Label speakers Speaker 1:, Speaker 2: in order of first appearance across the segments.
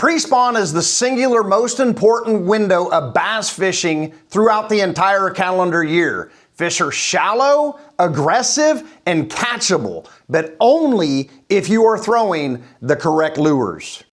Speaker 1: Pre-spawn is the singular most important window of bass fishing throughout the entire calendar year. Fish are shallow, aggressive, and catchable, but only if you are throwing the correct lures.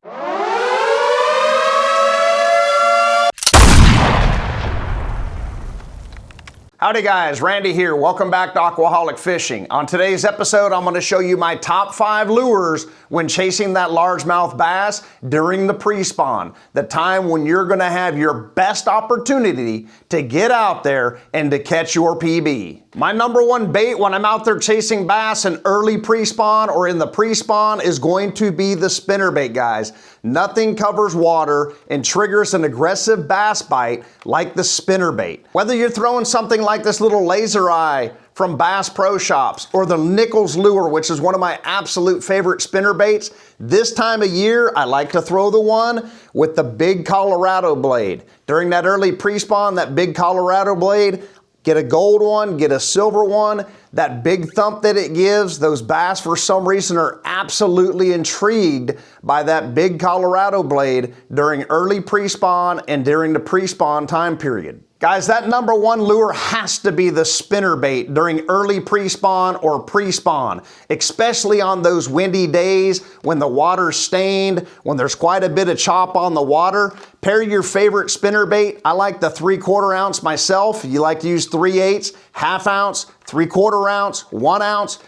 Speaker 1: Howdy guys, Randy here. Welcome back to Aquaholic Fishing. On today's episode, I'm going to show you my top 5 lures when chasing that largemouth bass during the pre-spawn, the time when you're going to have your best opportunity to get out there and to catch your PB. My number one bait when I'm out there chasing bass in early pre-spawn or in the pre-spawn is going to be the spinnerbait, guys. Nothing covers water and triggers an aggressive bass bite like the spinnerbait. Whether you're throwing something like this little laser eye from Bass Pro Shops or the Nichols lure, which is one of my absolute favorite spinnerbaits, this time of year I like to throw the one with the big Colorado blade. During that early pre-spawn, that big Colorado blade, get a gold one, get a silver one. That big thump that it gives, those bass for some reason are absolutely intrigued by that big Colorado blade during early pre-spawn and during the pre-spawn time period. Guys, that number one lure has to be the spinnerbait during early pre-spawn or pre-spawn, especially on those windy days when the water's stained, when there's quite a bit of chop on the water. Pair your favorite spinnerbait. I like the 3/4 ounce myself. You like to use 3/8, half ounce, 3/4 ounce, 1 ounce.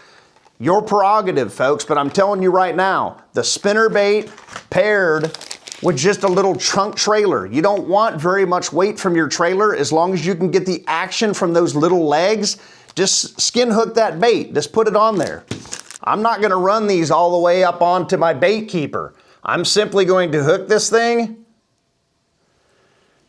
Speaker 1: Your prerogative, folks, but I'm telling you right now, the spinnerbait paired with just a little trunk trailer. You don't want very much weight from your trailer as long as you can get the action from those little legs. Just skin hook that bait, just put it on there. I'm not gonna run these all the way up onto my bait keeper. I'm simply going to hook this thing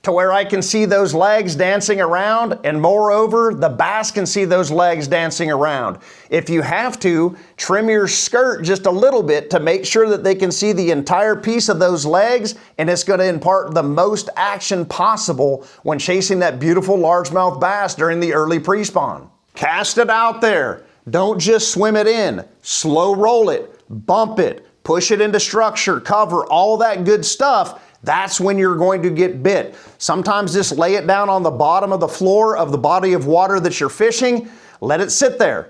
Speaker 1: to where I can see those legs dancing around, and moreover, the bass can see those legs dancing around. If you have to, trim your skirt just a little bit to make sure that they can see the entire piece of those legs, and it's going to impart the most action possible when chasing that beautiful largemouth bass during the early pre-spawn. Cast it out there. Don't just swim it in. Slow roll it, bump it, push it into structure, cover, all that good stuff. That's when you're going to get bit. Sometimes just lay it down on the bottom of the floor of the body of water that you're fishing. Let it sit there.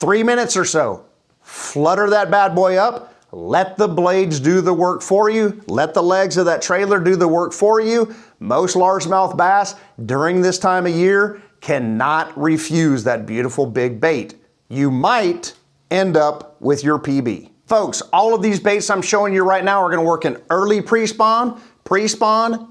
Speaker 1: 3 minutes or so. Flutter that bad boy up. Let the blades do the work for you. Let the legs of that trailer do the work for you. Most largemouth bass during this time of year cannot refuse that beautiful big bait. You might end up with your PB. Folks, all of these baits I'm showing you right now are going to work in early pre-spawn,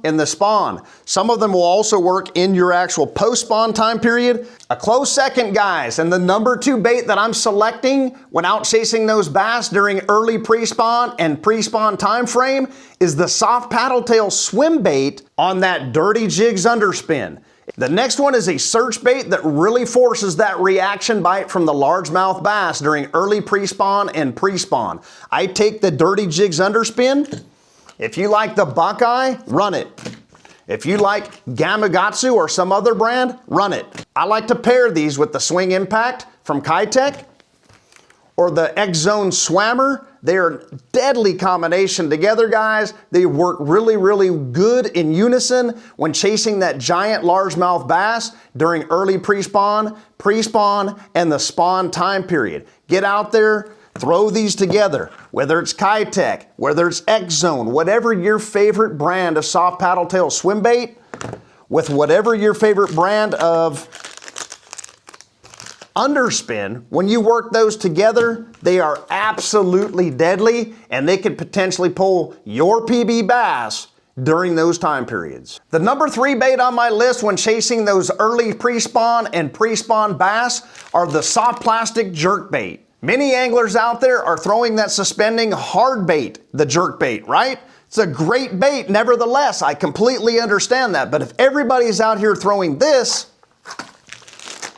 Speaker 1: and the spawn. Some of them will also work in your actual post-spawn time period. A close second, guys, and the number 2 bait that I'm selecting when out chasing those bass during early pre-spawn and pre-spawn time frame is the soft paddle tail swim bait on that Dirty Jigs underspin. The next one is a search bait that really forces that reaction bite from the largemouth bass during early pre-spawn and pre-spawn. I take the Dirty Jigs underspin. If you like the Buckeye, run it. If you like Gamakatsu or some other brand, run it. I like to pair these with the Swing Impact from Kitech or the X-Zone Swammer. They are a deadly combination together, guys. They work really, really good in unison when chasing that giant largemouth bass during early pre-spawn, and the spawn time period. Get out there, throw these together, whether it's Kitech, whether it's X-Zone, whatever your favorite brand of soft paddle tail swim bait, with whatever your favorite brand of underspin, when you work those together, they are absolutely deadly and they could potentially pull your PB bass during those time periods. The number 3 bait on my list when chasing those early pre-spawn and pre-spawn bass are the soft plastic jerkbait. Many anglers out there are throwing that suspending hard bait, the jerkbait, right? It's a great bait, nevertheless. I completely understand that, but if everybody's out here throwing this,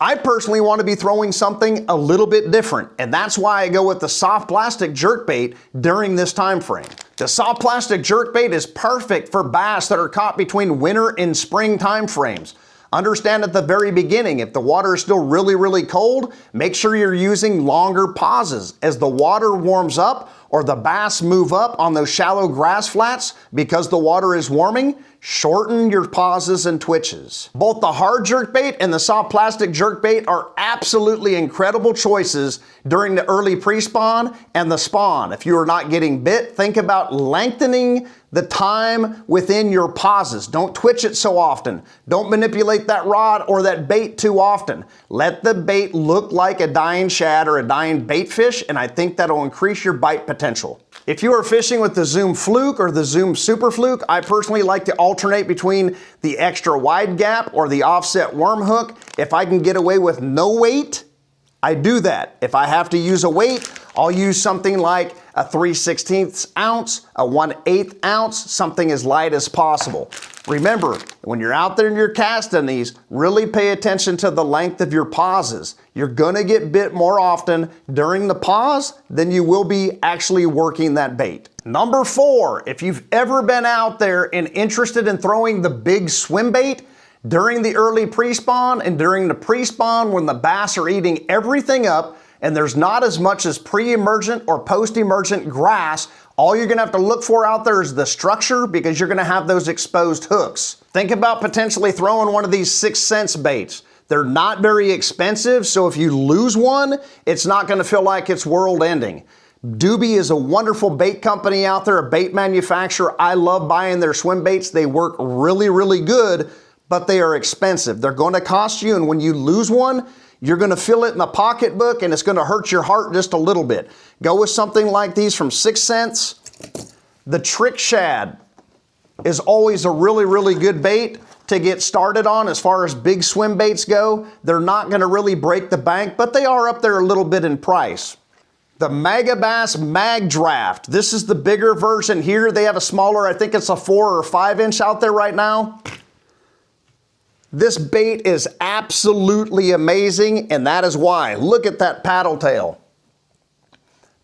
Speaker 1: I personally want to be throwing something a little bit different, and that's why I go with the soft plastic jerkbait during this time frame. The soft plastic jerkbait is perfect for bass that are caught between winter and spring time frames. Understand at the very beginning, if the water is still really, really cold, make sure you're using longer pauses. As the water warms up, or the bass move up on those shallow grass flats because the water is warming, shorten your pauses and twitches. Both the hard jerkbait and the soft plastic jerkbait are absolutely incredible choices during the early pre-spawn and the spawn. If you are not getting bit, think about lengthening the time within your pauses. Don't twitch it so often. Don't manipulate that rod or that bait too often. Let the bait look like a dying shad or a dying bait fish, and I think that'll increase your bite potential. If you are fishing with the Zoom Fluke or the Zoom Super Fluke, I personally like to alternate between the extra wide gap or the offset worm hook. If I can get away with no weight, I do that. If I have to use a weight, I'll use something like a 3/16 ounce, a 1/8 ounce, something as light as possible. Remember, when you're out there and you're casting these, really pay attention to the length of your pauses. You're gonna get bit more often during the pause than you will be actually working that bait. Number 4, if you've ever been out there and interested in throwing the big swim bait, during the early pre-spawn and during the pre-spawn when the bass are eating everything up and there's not as much as pre-emergent or post-emergent grass, all you're gonna have to look for out there is the structure because you're gonna have those exposed hooks. Think about potentially throwing one of these 6 cents baits. They're not very expensive, so if you lose one, it's not gonna feel like it's world ending. Doobie is a wonderful bait company out there, a bait manufacturer. I love buying their swim baits. They work really, really good, but they are expensive. They're going to cost you, and when you lose one, you're going to feel it in the pocketbook, and it's going to hurt your heart just a little bit. Go with something like these from 6 cents. The Trick Shad is always a really, really good bait to get started on as far as big swim baits go. They're not going to really break the bank, but they are up there a little bit in price. The Megabass Mag Draft. This is the bigger version here. They have a smaller, I think it's a 4 or 5 inch out there right now. This bait is absolutely amazing, and that is why. Look at that paddle tail.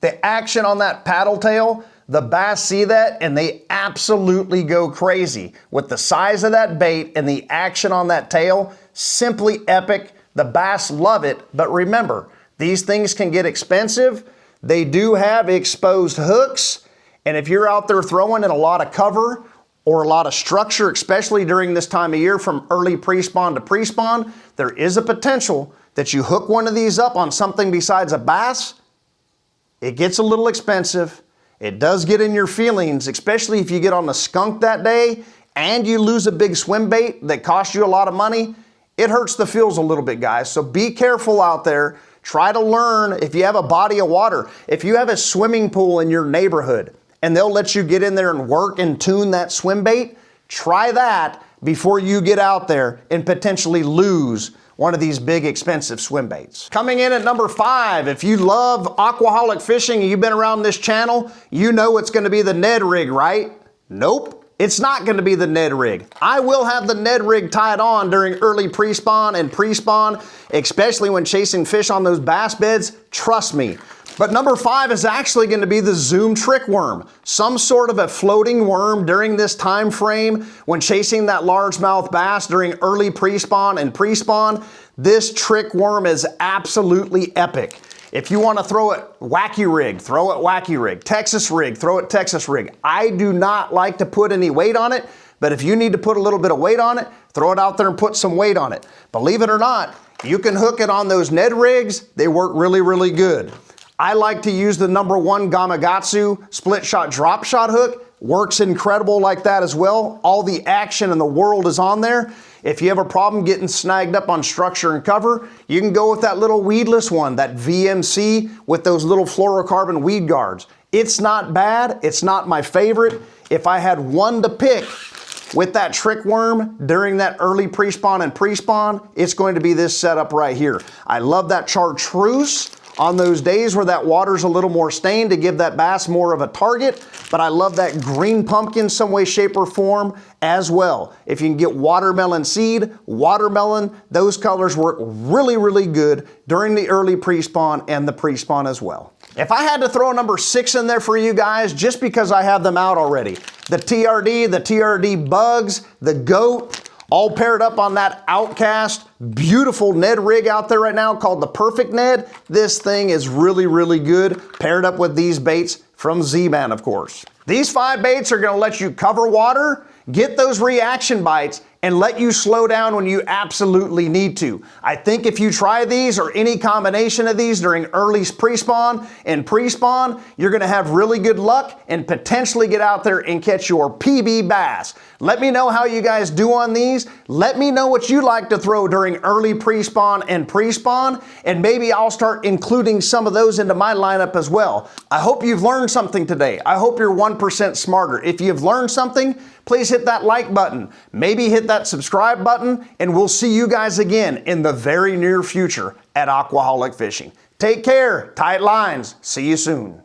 Speaker 1: The action on that paddle tail, the bass see that and they absolutely go crazy. With the size of that bait and the action on that tail, simply epic. The bass love it, but remember, these things can get expensive. They do have exposed hooks, and if you're out there throwing in a lot of cover or a lot of structure, especially during this time of year from early pre-spawn to pre-spawn, there is a potential that you hook one of these up on something besides a bass. It gets a little expensive. It does get in your feelings, especially if you get on the skunk that day and you lose a big swim bait that costs you a lot of money. It hurts the feels a little bit, guys. So be careful out there. Try to learn if you have a body of water. If you have a swimming pool in your neighborhood, and they'll let you get in there and work and tune that swim bait, try that before you get out there and potentially lose one of these big expensive swim baits. Coming in at number 5, if you love aquaholic fishing and you've been around this channel, you know it's gonna be the Ned rig, right? Nope, it's not gonna be the Ned rig. I will have the Ned rig tied on during early pre-spawn and pre-spawn, especially when chasing fish on those bass beds, trust me. But number 5 is actually going to be the Zoom trick worm. Some sort of a floating worm during this time frame when chasing that largemouth bass during early pre-spawn and pre-spawn. This trick worm is absolutely epic. If you want to throw it wacky rig, throw it wacky rig. Texas rig, throw it Texas rig. I do not like to put any weight on it, but if you need to put a little bit of weight on it, throw it out there and put some weight on it. Believe it or not, you can hook it on those Ned rigs. They work really, really good. I like to use the number 1 Gamakatsu split shot drop shot hook. Works incredible like that as well. All the action in the world is on there. If you have a problem getting snagged up on structure and cover, you can go with that little weedless one, that VMC with those little fluorocarbon weed guards. It's not bad. It's not my favorite. If I had one to pick with that trick worm during that early pre-spawn and pre-spawn, it's going to be this setup right here. I love that chartreuse on those days where that water's a little more stained to give that bass more of a target, but I love that green pumpkin some way, shape, or form as well. If you can get watermelon seed, watermelon, those colors work really, really good during the early pre-spawn and the pre-spawn as well. If I had to throw a number 6 in there for you guys, just because I have them out already, the TRD bugs, the goat, all paired up on that Outcast beautiful Ned rig out there right now called the Perfect Ned. This thing is really, really good. Paired up with these baits, from Z-Man, of course. These 5 baits are gonna let you cover water, get those reaction bites, and let you slow down when you absolutely need to. I think if you try these or any combination of these during early pre-spawn and pre-spawn, you're gonna have really good luck and potentially get out there and catch your PB bass. Let me know how you guys do on these. Let me know what you like to throw during early pre-spawn and pre-spawn, and maybe I'll start including some of those into my lineup as well. I hope you've learned something today. I hope you're 1% smarter. If you've learned something, please hit that like button, maybe hit that subscribe button, and we'll see you guys again in the very near future at Aquaholic Fishing. Take care, tight lines, see you soon.